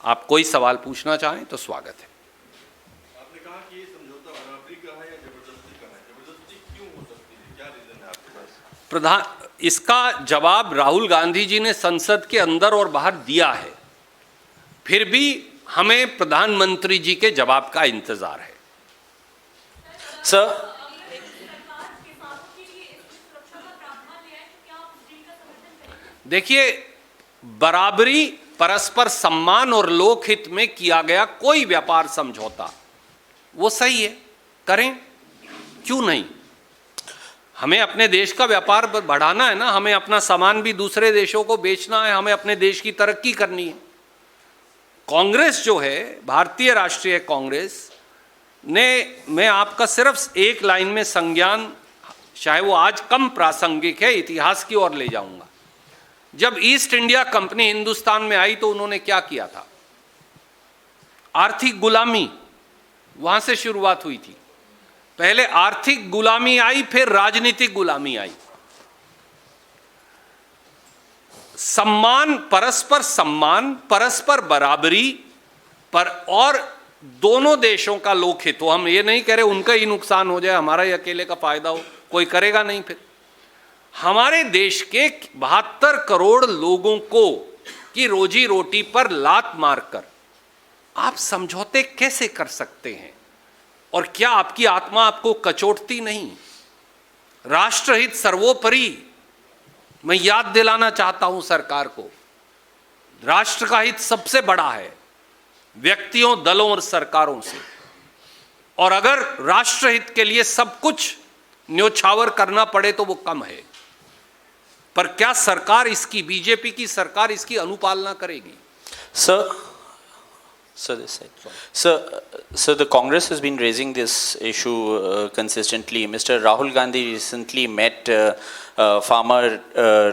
आप कोई सवाल पूछना चाहें तो स्वागत है। आपने कहा कि ये समझौता बराबरी का है या जबरदस्ती का है, जबरदस्ती क्यों हो सकती है, क्या रीजन है आपके पास? इसका जवाब राहुल गांधी जी ने संसद के अंदर और बाहर दिया है, फिर भी हमें प्रधानमंत्री जी के जवाब का इंतजार है। सर, देखिए, बराबरी, परस्पर सम्मान और लोकहित में किया गया कोई व्यापार समझौता वो सही है, करें, क्यों नहीं। हमें अपने देश का व्यापार बढ़ाना है ना, हमें अपना सामान भी दूसरे देशों को बेचना है, हमें अपने देश की तरक्की करनी है। कांग्रेस जो है, भारतीय राष्ट्रीय कांग्रेस ने, मैं आपका सिर्फ एक लाइन में संज्ञान, चाहे वो आज कम प्रासंगिक है, इतिहास की ओर ले जाऊंगा। जब ईस्ट इंडिया कंपनी हिंदुस्तान में आई तो उन्होंने क्या किया था? आर्थिक गुलामी, वहां से शुरुआत हुई थी। पहले आर्थिक गुलामी आई, फिर राजनीतिक गुलामी आई। सम्मान, परस्पर बराबरी पर, और दोनों देशों का लोकहित हो। हम ये नहीं कह रहे उनका ही नुकसान हो जाए, हमारा ही अकेले का फायदा हो, कोई करेगा नहीं। फिर हमारे देश के 72 करोड़ लोगों को की रोजी रोटी पर लात मारकर आप समझौते कैसे कर सकते हैं? और क्या आपकी आत्मा आपको कचोटती नहीं? राष्ट्रहित सर्वोपरि। मैं याद दिलाना चाहता हूं सरकार को, राष्ट्र का हित सबसे बड़ा है, व्यक्तियों, दलों और सरकारों से। और अगर राष्ट्रहित के लिए सब कुछ न्योछावर करना पड़े तो वो कम है। पर क्या सरकार इसकी, बीजेपी की सरकार इसकी अनुपालना करेगी? Sir, this side. Sir, the Congress has been raising this issue consistently. Mr. Rahul Gandhi recently met farmer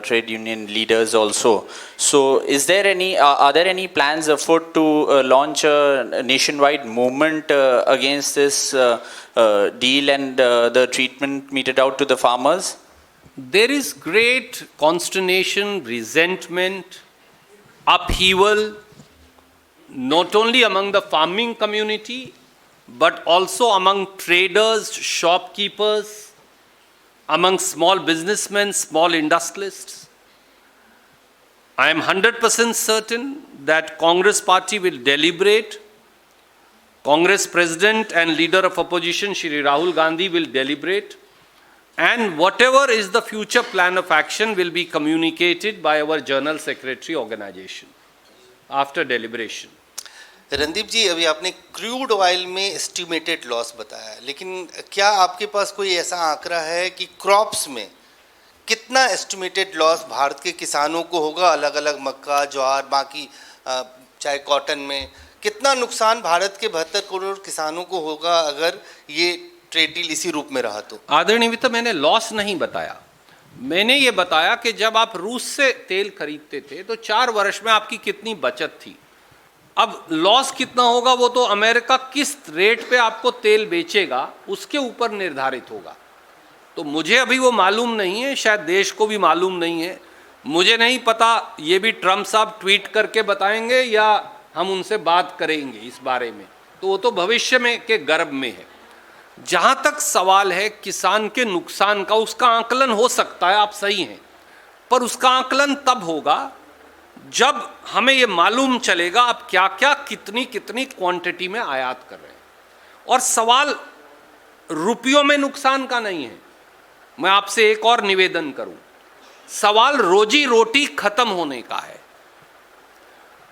trade union leaders also. So, are there any plans afoot to launch a nationwide movement against this deal and the treatment meted out to the farmers? There is great consternation, resentment, upheaval, not only among the farming community, but also among traders, shopkeepers, among small businessmen, small industrialists. I am 100% certain that Congress party will deliberate. Congress President and Leader of Opposition, Shri Rahul Gandhi, will deliberate. And whatever is the future plan of action will be communicated by our General Secretary organization after deliberation. Randeep जी, अभी आपने crude oil में estimated loss बताया, लेकिन क्या आपके पास कोई ऐसा आंकड़ा है कि क्रॉप्स में कितना एस्टिमेटेड लॉस भारत के किसानों को होगा? अलग अलग मक्का, ज्वार, बाकी चाहे कॉटन में कितना नुकसान भारत के 72 करोड़ किसानों को होगा अगर ये ट्रेड डील इसी रूप में रहा तो? आदरणीय मित्र, मैंने लॉस नहीं बताया। मैंने ये बताया कि जब आप रूस से तेल खरीदते थे तो 4 वर्ष में आपकी कितनी बचत थी। अब लॉस कितना होगा वो तो अमेरिका किस रेट पे आपको तेल बेचेगा उसके ऊपर निर्धारित होगा। तो मुझे अभी वो मालूम नहीं है, शायद देश को भी मालूम नहीं है। मुझे नहीं पता, ये भी ट्रम्प साहब ट्वीट करके बताएंगे या हम उनसे बात करेंगे इस बारे में, तो वो तो भविष्य में के गर्भ में है। जहां तक सवाल है किसान के नुकसान का, उसका आकलन हो सकता है, आप सही हैं, पर उसका आकलन तब होगा जब हमें ये मालूम चलेगा आप क्या क्या कितनी कितनी क्वांटिटी में आयात कर रहे हैं। और सवाल रुपयों में नुकसान का नहीं है। मैं आपसे एक और निवेदन करूं, सवाल रोजी रोटी खत्म होने का है।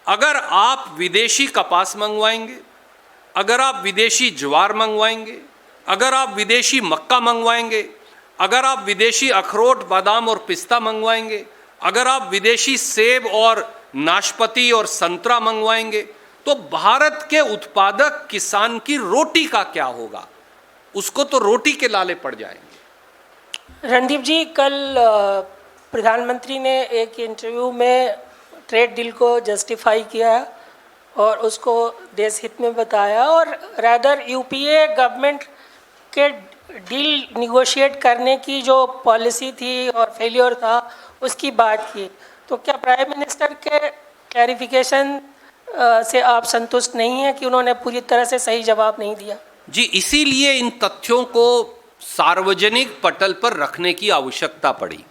अगर आप विदेशी कपास मंगवाएंगे, अगर आप विदेशी ज्वार मंगवाएंगे, अगर आप विदेशी मक्का मंगवाएंगे, अगर आप विदेशी अखरोट, बादाम और पिस्ता मंगवाएंगे, अगर आप विदेशी सेब और नाशपाती और संतरा मंगवाएंगे, तो भारत के उत्पादक किसान की रोटी का क्या होगा? उसको तो रोटी के लाले पड़ जाएंगे। रणदीप जी, कल प्रधानमंत्री ने एक इंटरव्यू में ट्रेड डील को जस्टिफाई किया और उसको देश हित में बताया, और रादर यूपीए गवर्नमेंट के डील निगोशिएट करने की जो पॉलिसी थी और फेलियर था उसकी बात की। तो क्या प्राइम मिनिस्टर के क्लैरिफिकेशन से आप संतुष्ट नहीं हैं कि उन्होंने पूरी तरह से सही जवाब नहीं दिया? जी, इसीलिए इन तथ्यों को सार्वजनिक पटल पर रखने की आवश्यकता पड़ी।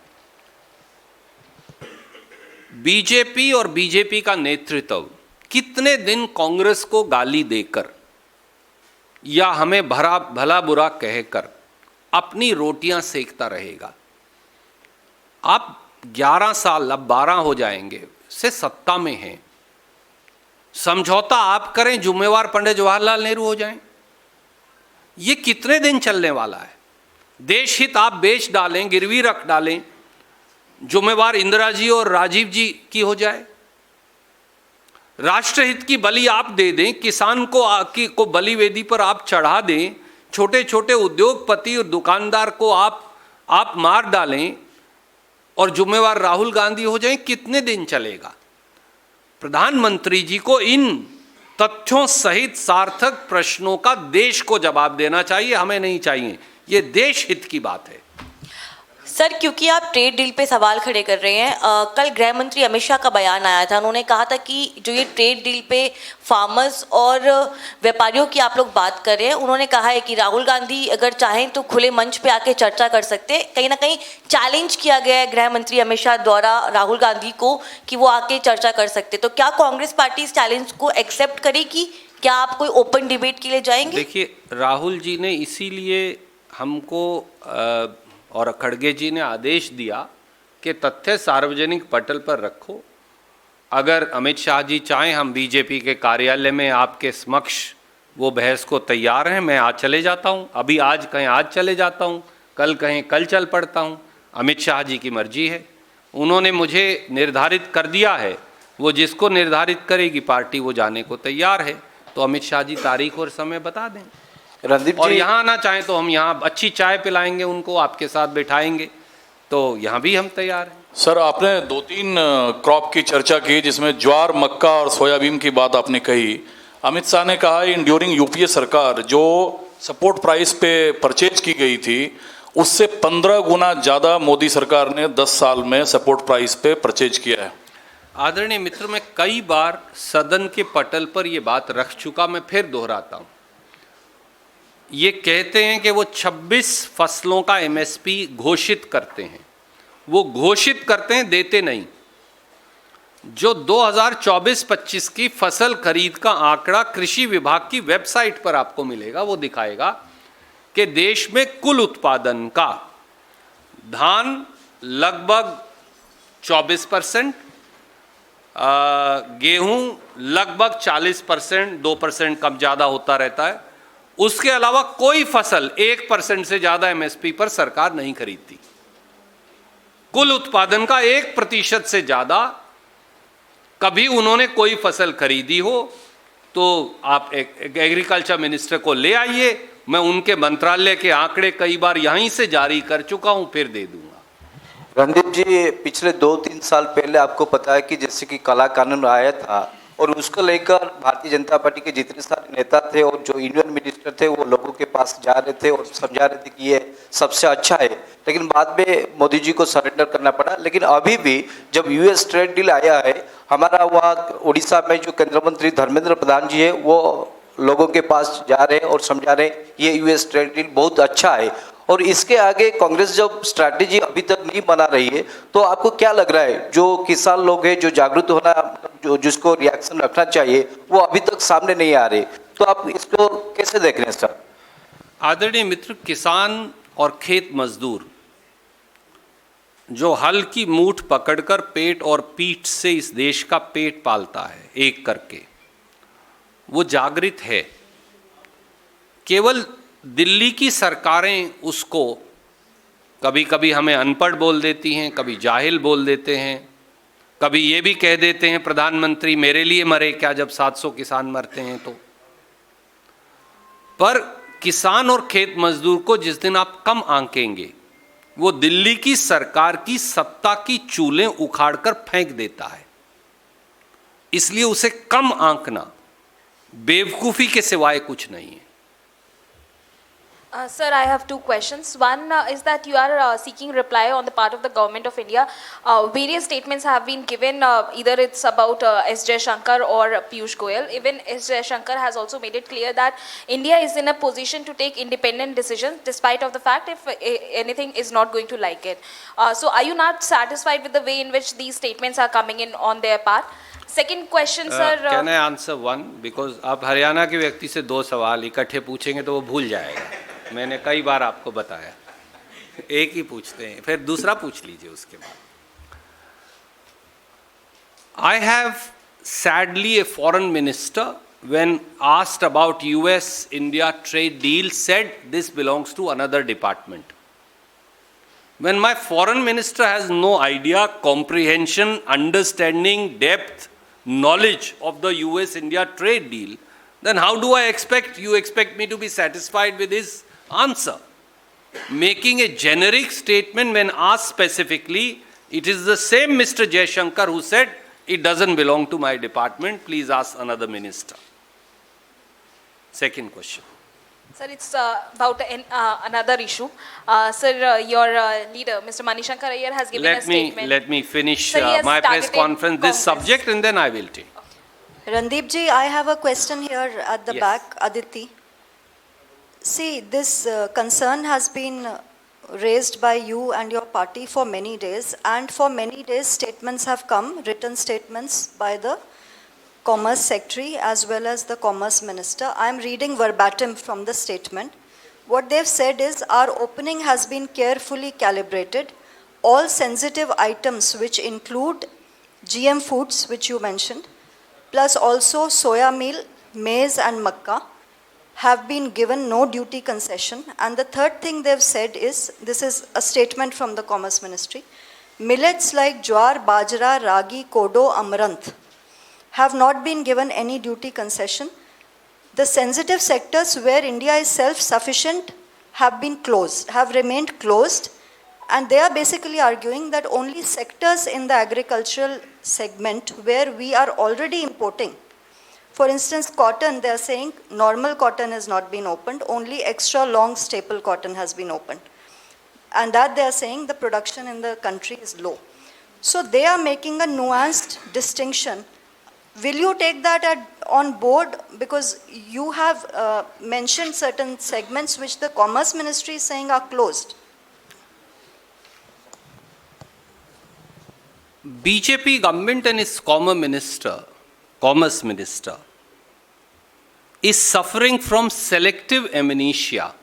बीजेपी और बीजेपी का नेतृत्व कितने दिन कांग्रेस को गाली देकर या हमें भला बुरा कहकर अपनी रोटियां सेकता रहेगा? आप 11 साल, अब 12 हो जाएंगे, से सत्ता में हैं। समझौता आप करें, जिम्मेवार पंडित जवाहरलाल नेहरू हो जाएं। ये कितने दिन चलने वाला है? देश हित आप बेच डालें, गिरवी रख डालें, जिम्मेवार इंदिरा जी और राजीव जी की हो जाए। राष्ट्रहित की बलि आप दे दें, किसान को बलि वेदी पर आप चढ़ा दें, छोटे छोटे उद्योगपति और दुकानदार को आप मार डालें और जिम्मेवार राहुल गांधी हो जाएं। कितने दिन चलेगा? प्रधानमंत्री जी को इन तथ्यों सहित सार्थक प्रश्नों का देश को जवाब देना चाहिए, हमें नहीं चाहिए। ये देश हित की बात है। सर, क्योंकि आप ट्रेड डील पे सवाल खड़े कर रहे हैं, कल गृह मंत्री अमित शाह का बयान आया था। उन्होंने कहा था कि जो ये ट्रेड डील पे फार्मर्स और व्यापारियों की आप लोग बात कर रहे हैं, उन्होंने कहा है कि राहुल गांधी अगर चाहें तो खुले मंच पे आके चर्चा कर सकते हैं। कहीं ना कहीं चैलेंज किया गया है गृह मंत्री अमित शाह द्वारा राहुल गांधी को कि वो आके चर्चा कर सकते। तो क्या कांग्रेस पार्टी इस चैलेंज को एक्सेप्ट करेगी? क्या आप कोई ओपन डिबेट के लिए जाएंगे? देखिए, राहुल जी ने इसीलिए हमको और खड़गे जी ने आदेश दिया कि तथ्य सार्वजनिक पटल पर रखो। अगर अमित शाह जी चाहें, हम बीजेपी के कार्यालय में आपके समक्ष वो बहस को तैयार हैं। मैं आज चले जाता हूं, अभी आज कहें आज चले जाता हूं, कल कहें कल चल पड़ता हूं। अमित शाह जी की मर्जी है, उन्होंने मुझे निर्धारित कर दिया है। वो जिसको निर्धारित करेगी पार्टी, वो जाने को तैयार है। तो अमित शाह जी तारीख और समय बता दें। रणदीप और जी, यहाँ आना चाहें तो हम यहाँ अच्छी चाय पिलाएंगे उनको, आपके साथ बैठाएंगे, तो यहाँ भी हम तैयार हैं। सर, आपने 2-3 क्रॉप की चर्चा की, जिसमें ज्वार, मक्का और सोयाबीन की बात आपने कही। अमित शाह ने कहा इन ड्यूरिंग यूपीए सरकार जो सपोर्ट प्राइस पे परचेज की गई थी, उससे 15 गुना ज़्यादा मोदी सरकार ने 10 साल में सपोर्ट प्राइस पे परचेज किया है। आदरणीय मित्र, मैं कई बार सदन के पटल पर ये बात रख चुका, मैं फिर दोहराता हूँ। ये कहते हैं कि वो 26 फसलों का एमएसपी घोषित करते हैं। वो घोषित करते हैं, देते नहीं। जो 2024-25 की फसल खरीद का आंकड़ा कृषि विभाग की वेबसाइट पर आपको मिलेगा, वो दिखाएगा कि देश में कुल उत्पादन का धान लगभग 24%, गेहूं लगभग 40%, 2% कम ज़्यादा होता रहता है। उसके अलावा कोई फसल 1% से ज़्यादा एमएसपी पर सरकार नहीं खरीदती। कुल उत्पादन का 1% से ज़्यादा कभी उन्होंने कोई फसल खरीदी हो तो आप एग्रीकल्चर मिनिस्टर को ले आइए, मैं उनके मंत्रालय के आंकड़े कई बार यहीं से जारी कर चुका हूं, फिर दे दूंगा। रणदीप जी, पिछले 2-3 साल पहले आपको पता है कि जैसे कि काला कानून आया था और उसको लेकर भारतीय जनता पार्टी के जितने सारे नेता थे और जो यूनियन मिनिस्टर थे, वो लोगों के पास जा रहे थे और समझा रहे थे कि ये सबसे अच्छा है, लेकिन बाद में मोदी जी को सरेंडर करना पड़ा। लेकिन अभी भी जब यूएस ट्रेड डील आया है, हमारा वहाँ उड़ीसा में जो केंद्र मंत्री धर्मेंद्र प्रधान जी है, वो लोगों के पास जा रहे हैं और समझा रहे हैं ये यूएस ट्रेड डील बहुत अच्छा है। और इसके आगे कांग्रेस जब स्ट्रैटेजी अभी तक नहीं बना रही है, तो आपको क्या लग रहा है, जो किसान लोग हैं, जो जागरूक होना, जो जिसको रिएक्शन रखना चाहिए, वो अभी तक सामने नहीं आ रहे, तो आप इसको कैसे देख रहे हैं सर? आदरणीय मित्र, किसान और खेत मजदूर जो हल की मूठ पकड़कर पेट और पीठ से इस देश का पेट पालता है एक करके, वो जागृत है। केवल दिल्ली की सरकारें उसको कभी कभी हमें अनपढ़ बोल देती हैं, कभी जाहिल बोल देते हैं, कभी ये भी कह देते हैं प्रधानमंत्री मेरे लिए मरे क्या जब 700 किसान मरते हैं तो। पर किसान और खेत मजदूर को जिस दिन आप कम आंकेंगे, वो दिल्ली की सरकार की सत्ता की चूलें उखाड़कर फेंक देता है। इसलिए उसे कम आंकना बेवकूफी के सिवाय कुछ नहीं है। Sir, I have two questions. One is that you are seeking reply on the part of the Government of India. Various statements have been given, either it's about S. Jaishankar or Piyush Goyal. Even S. Jaishankar has also made it clear that India is in a position to take independent decisions despite of the fact if anything is not going to like it. So are you not satisfied with the way in which these statements are coming in on their part? Second question, sir. Can I answer one? Because आप हरियाणा के व्यक्ति से दो सवाल इकट्ठे पूछेंगे तो वो भूल जाएगा. मैंने कई बार आपको बताया, एक ही पूछते हैं, फिर दूसरा पूछ लीजिए उसके बाद. I have sadly a foreign minister when asked about US India trade deal said this belongs to another department. When my foreign minister has no idea, comprehension, understanding, depth, knowledge of the US India trade deal, then how do I expect me to be satisfied with his answer? Making a generic statement when asked specifically, it is the same Mr. Jaishankar who said, it doesn't belong to my department, please ask another minister. Second question. Sir, it's about another issue. Sir, your leader, Mr. Manishankar Iyer, has given a statement. Let me finish Sir, he has my press targeted conference, this Congress. subject, and then I will take. Randeep ji, I have a question here at the Yes. back, Aditi. See, this concern has been raised by you and your party for many days, and for many days statements have come, written statements by the Commerce Secretary as well as the Commerce Minister. I am reading verbatim from the statement. What they've said is, our opening has been carefully calibrated. All sensitive items which include GM foods, which you mentioned, plus also soya meal, maize and makka, have been given no duty concession. And the third thing they've said is, this is a statement from the Commerce Ministry, millets like jowar, bajra, ragi, kodo, amaranth have not been given any duty concession. The sensitive sectors where India is self-sufficient have been closed, have remained closed, and they are basically arguing that only sectors in the agricultural segment where we are already importing, for instance, cotton, they are saying normal cotton has not been opened, only extra long staple cotton has been opened. And that they are saying the production in the country is low. So they are making a nuanced distinction. Will you take that on board? Because you have mentioned certain segments which the Commerce Ministry is saying are closed. BJP government and its Commerce Minister is suffering from selective amnesia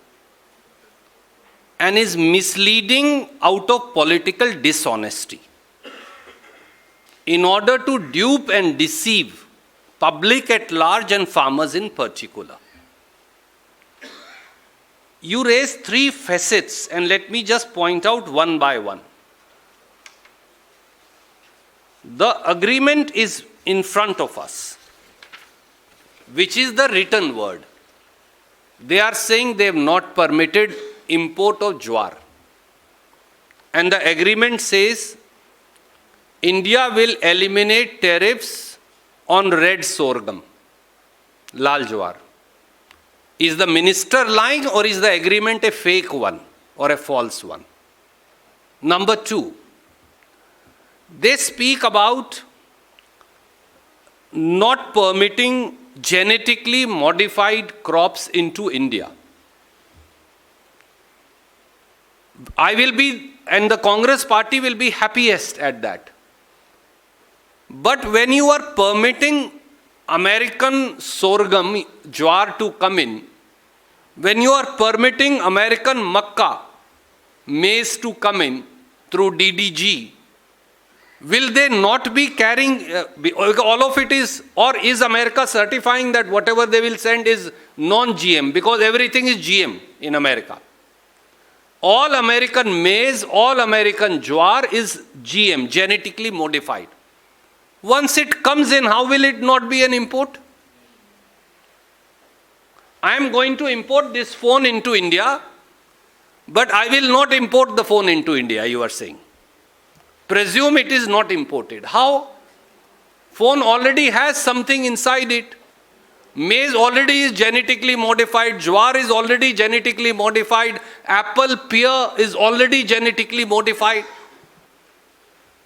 and is misleading out of political dishonesty in order to dupe and deceive public at large and farmers in particular. You raise three facets, and let me just point out one by one. The agreement is in front of us, which is the written word. They are saying they have not permitted import of jowar. And the agreement says India will eliminate tariffs on red sorghum, lal jowar. Is the minister lying, or is the agreement a fake one or a false one? Number two, they speak about not permitting genetically modified crops into India. I will be, and the Congress party will be happiest at that. But when you are permitting American sorghum, jowar to come in, when you are permitting American makka, maize to come in through DDG, will they not be carrying, all of it is, or is America certifying that whatever they will send is non-GM, because everything is GM in America. All American maize, all American jowar is GM, genetically modified. Once it comes in, how will it not be an import? I am going to import this phone into India, but I will not import the phone into India, you are saying. Presume it is not imported. How? Phone already has something inside it. Maize already is genetically modified, jowar is already genetically modified, apple, pear is already genetically modified.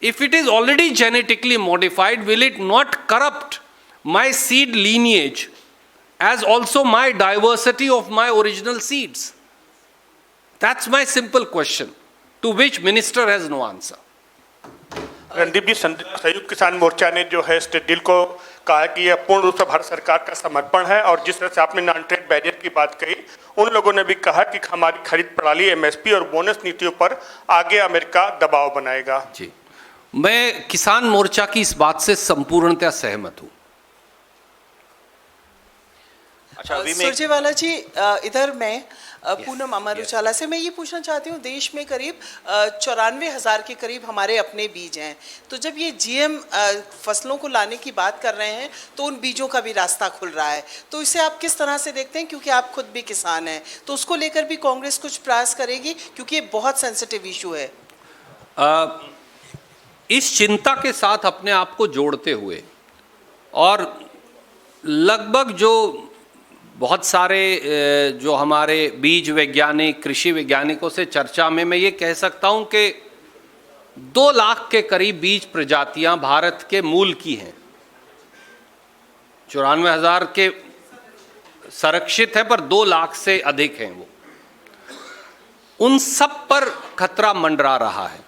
If it is already genetically modified, will it not corrupt my seed lineage as also my diversity of my original seeds? That's my simple question, to which minister has no answer. Randeep ji, Samyukt Kisan मोर्चा ने जो है state deal को कहा है कि यह पूर्ण रूप से भारत सरकार का समर्पण है, और जिस तरह से आपने नॉन ट्रेड बैरियर की बात कही, उन लोगों ने भी कहा कि हमारी खरीद प्रणाली, एमएसपी और बोनस नीतियों पर आगे अमेरिका दबाव बनाएगा। जी, मैं किसान मोर्चा की इस बात से संपूर्णतः सहमत हूं। अच्छा, सुरजेवाला जी, इधर मैं पूनम अमर उजाला से मैं ये पूछना चाहती हूँ, देश में करीब 94,000 के करीब हमारे अपने बीज हैं, तो जब ये जीएम फसलों को लाने की बात कर रहे हैं तो उन बीजों का भी रास्ता खुल रहा है, तो इसे आप किस तरह से देखते हैं? क्योंकि आप खुद भी किसान हैं, तो उसको लेकर भी कांग्रेस कुछ प्रयास करेगी, क्योंकि ये बहुत सेंसिटिव इशू है। इस चिंता के साथ अपने आप को जोड़ते हुए और लगभग जो बहुत सारे जो हमारे बीज वैज्ञानिक, कृषि वैज्ञानिकों से चर्चा में मैं ये कह सकता हूं कि 2 लाख के करीब बीज प्रजातियां भारत के मूल की हैं। 94,000 के संरक्षित है, पर 2 लाख से अधिक हैं वो। उन सब पर खतरा मंडरा रहा है।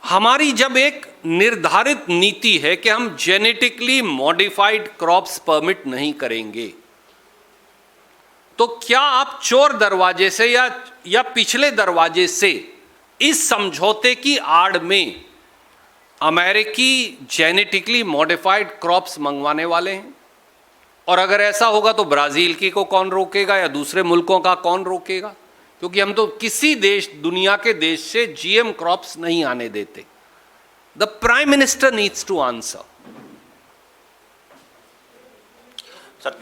हमारी जब एक निर्धारित नीति है कि हम जेनेटिकली मॉडिफाइड क्रॉप्स परमिट नहीं करेंगे, तो क्या आप चोर दरवाजे से या पिछले दरवाजे से इस समझौते की आड़ में अमेरिकी जेनेटिकली मॉडिफाइड क्रॉप्स मंगवाने वाले हैं? और अगर ऐसा होगा तो ब्राजील की को कौन रोकेगा या दूसरे मुल्कों का कौन रोकेगा? क्योंकि हम तो किसी देश, दुनिया के देश से जीएम क्रॉप्स नहीं आने देते। The prime minister needs to answer. Sir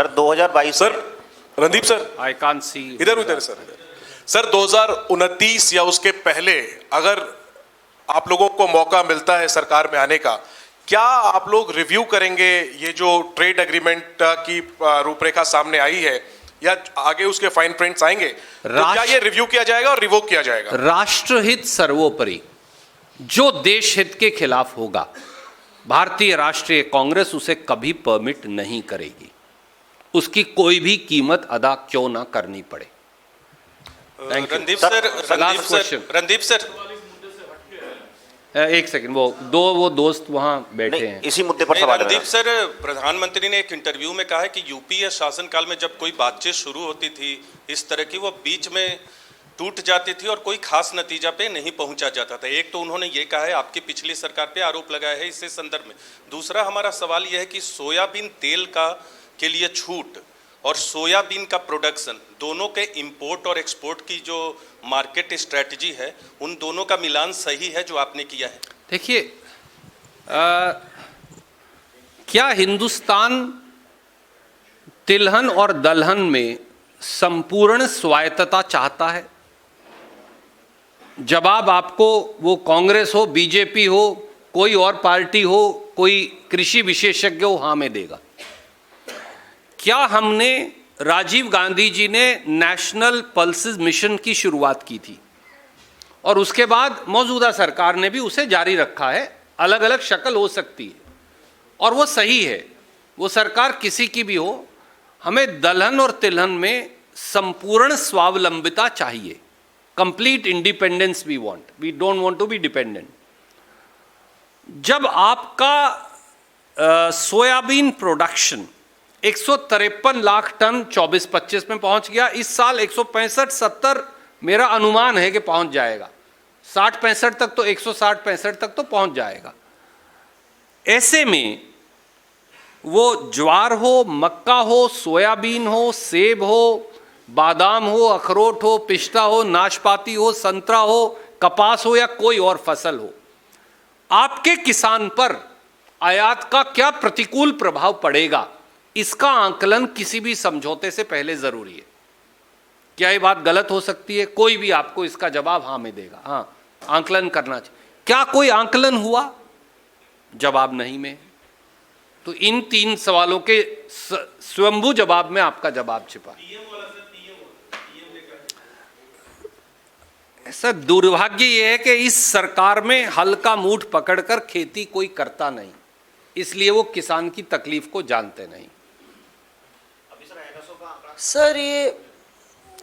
2022 sir, Randeep sir, I can't see, इधर सर 2029 या उसके पहले अगर आप लोगों को मौका मिलता है सरकार में आने का, क्या आप लोग रिव्यू करेंगे ये जो ट्रेड एग्रीमेंट की रूपरेखा सामने आई है, या आगे उसके फाइन प्रिंट्स आएंगे? तो क्या ये रिव्यू किया जाएगा और रिवोक किया जाएगा? राष्ट्रहित सर्वोपरि। जो देश हित के खिलाफ होगा, भारतीय राष्ट्रीय कांग्रेस उसे कभी परमिट नहीं करेगी, उसकी कोई भी कीमत अदा क्यों ना करनी पड़े। रणदीप सर, एक सेकंड, वो दोस्त वहां बैठे हैं, इसी मुद्दे पर सवाल। रणदीप सर, प्रधानमंत्री ने एक इंटरव्यू में कहा है कि यूपीए शासनकाल में जब कोई बातचीत शुरू होती थी इस तरह की, वो बीच में टूट जाती थी और कोई खास नतीजा पे नहीं पहुंचा जाता था। एक तो उन्होंने ये कहा है, आपकी पिछली सरकार पे आरोप लगाया है इससे संदर्भ में। दूसरा हमारा सवाल यह है कि सोयाबीन तेल के लिए छूट और सोयाबीन का प्रोडक्शन, दोनों के इंपोर्ट और एक्सपोर्ट की जो मार्केट स्ट्रेटजी है, उन दोनों का मिलान सही है जो आपने किया है? देखिए, क्या हिंदुस्तान तिलहन और दलहन में संपूर्ण स्वायत्तता चाहता है? जवाब आपको, वो कांग्रेस हो, बीजेपी हो, कोई और पार्टी हो, कोई कृषि विशेषज्ञ हो, हाँ में देगा। क्या हमने, राजीव गांधी जी ने नेशनल पल्सेस मिशन की शुरुआत की थी और उसके बाद मौजूदा सरकार ने भी उसे जारी रखा है। अलग अलग शक्ल हो सकती है और वो सही है, वो सरकार किसी की भी हो, हमें दलहन और तिलहन में संपूर्ण स्वावलंबिता चाहिए। Complete independence we want, we don't want to be dependent. जब आपका सोयाबीन प्रोडक्शन 153 लाख टन 24-25 में पहुंच गया, इस साल 165-70 मेरा अनुमान है कि पहुंच जाएगा, 60-65 तक तो 160-65 तक तो पहुंच जाएगा। ऐसे में वो ज्वार हो, मक्का हो, सोयाबीन हो, सेब हो, बादाम हो, अखरोट हो, पिस्ता हो, नाशपाती हो, संतरा हो, कपास हो या कोई और फसल हो, आपके किसान पर आयात का क्या प्रतिकूल प्रभाव पड़ेगा, इसका आंकलन किसी भी समझौते से पहले जरूरी है। क्या ये बात गलत हो सकती है? कोई भी आपको इसका जवाब हाँ में देगा, हाँ आंकलन करना चाहिए। क्या कोई आंकलन हुआ? जवाब नहीं में है। तो इन 3 सवालों के स्वयंभू जवाब में आपका जवाब छिपा है। ऐसा दुर्भाग्य ये है कि इस सरकार में हल्का मूठ पकड़कर खेती कोई करता नहीं, इसलिए वो किसान की तकलीफ को जानते नहीं।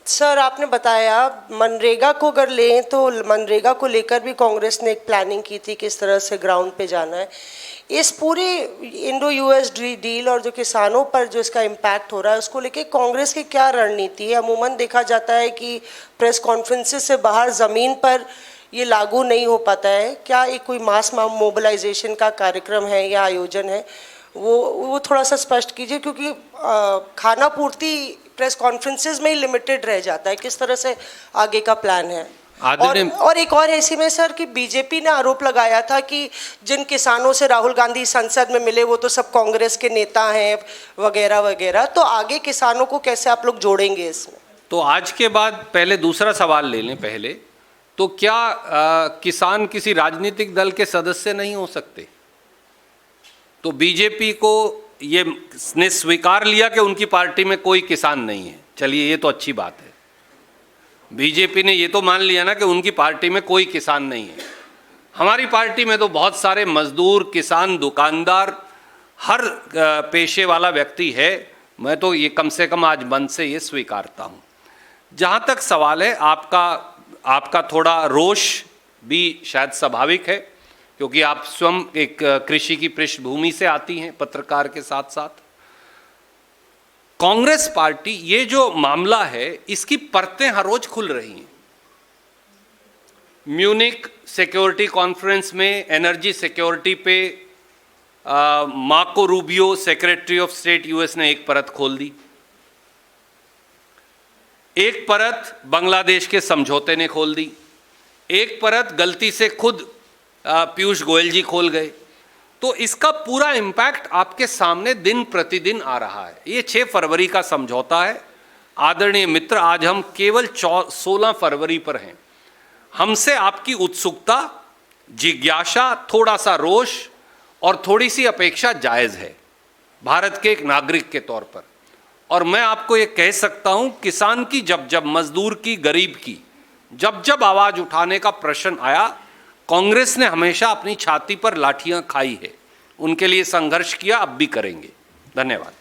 सर आपने बताया मनरेगा को अगर लें तो मनरेगा को लेकर भी कांग्रेस ने एक प्लानिंग की थी किस तरह से ग्राउंड पे जाना है। इस पूरी इंडो यूएस डील और जो किसानों पर जो इसका इम्पैक्ट हो रहा है उसको लेके कांग्रेस की क्या रणनीति है? अमूमन देखा जाता है कि प्रेस कॉन्फ्रेंसेस से बाहर ज़मीन पर ये लागू नहीं हो पाता है। क्या एक कोई मास मोबिलाइजेशन का कार्यक्रम है या आयोजन है, वो थोड़ा सा स्पष्ट कीजिए, क्योंकि खाना पूर्ति प्रेस कॉन्फ्रेंसेस में ही लिमिटेड रह जाता है। किस तरह से आगे का प्लान है? और एक और ऐसी में सर कि बीजेपी ने आरोप लगाया था कि जिन किसानों से राहुल गांधी संसद में मिले वो तो सब कांग्रेस के नेता हैं वगैरह वगैरह, तो आगे किसानों को कैसे आप लोग जोड़ेंगे इसमें? तो आज के बाद पहले दूसरा सवाल ले लें पहले, तो क्या किसान किसी राजनीतिक दल के सदस्य नहीं हो सकते? तो बीजेपी को ये ने स्वीकार लिया कि उनकी पार्टी में कोई किसान नहीं है। चलिए ये तो अच्छी बात है, बीजेपी ने ये तो मान लिया ना कि उनकी पार्टी में कोई किसान नहीं है। हमारी पार्टी में तो बहुत सारे मजदूर, किसान, दुकानदार, हर पेशे वाला व्यक्ति है। मैं तो ये कम से कम आज मन से ये स्वीकारता हूँ। जहाँ तक सवाल है आपका थोड़ा रोष भी शायद स्वाभाविक है, क्योंकि आप स्वयं एक कृषि की पृष्ठभूमि से आती हैं पत्रकार के साथ साथ। कांग्रेस पार्टी, ये जो मामला है इसकी परतें हर रोज खुल रही हैं। म्यूनिक सिक्योरिटी कॉन्फ्रेंस में एनर्जी सिक्योरिटी पे Marco Rubio, secretary of state US ने एक परत खोल दी। एक परत बांग्लादेश के समझौते ने खोल दी। एक परत गलती से खुद पीयूष गोयल जी खोल गए। तो इसका पूरा इम्पैक्ट आपके सामने दिन प्रतिदिन आ रहा है। ये 6 फरवरी का समझौता है। आदरणीय मित्र, आज हम केवल 16 फरवरी पर हैं। हमसे आपकी उत्सुकता, जिज्ञासा, थोड़ा सा रोष और थोड़ी सी अपेक्षा जायज़ है भारत के एक नागरिक के तौर पर। और मैं आपको ये कह सकता हूँ, किसान की जब मजदूर की, गरीब की जब आवाज़ उठाने का प्रश्न आया, कांग्रेस ने हमेशा अपनी छाती पर लाठियां खाई है, उनके लिए संघर्ष किया, अब भी करेंगे। धन्यवाद।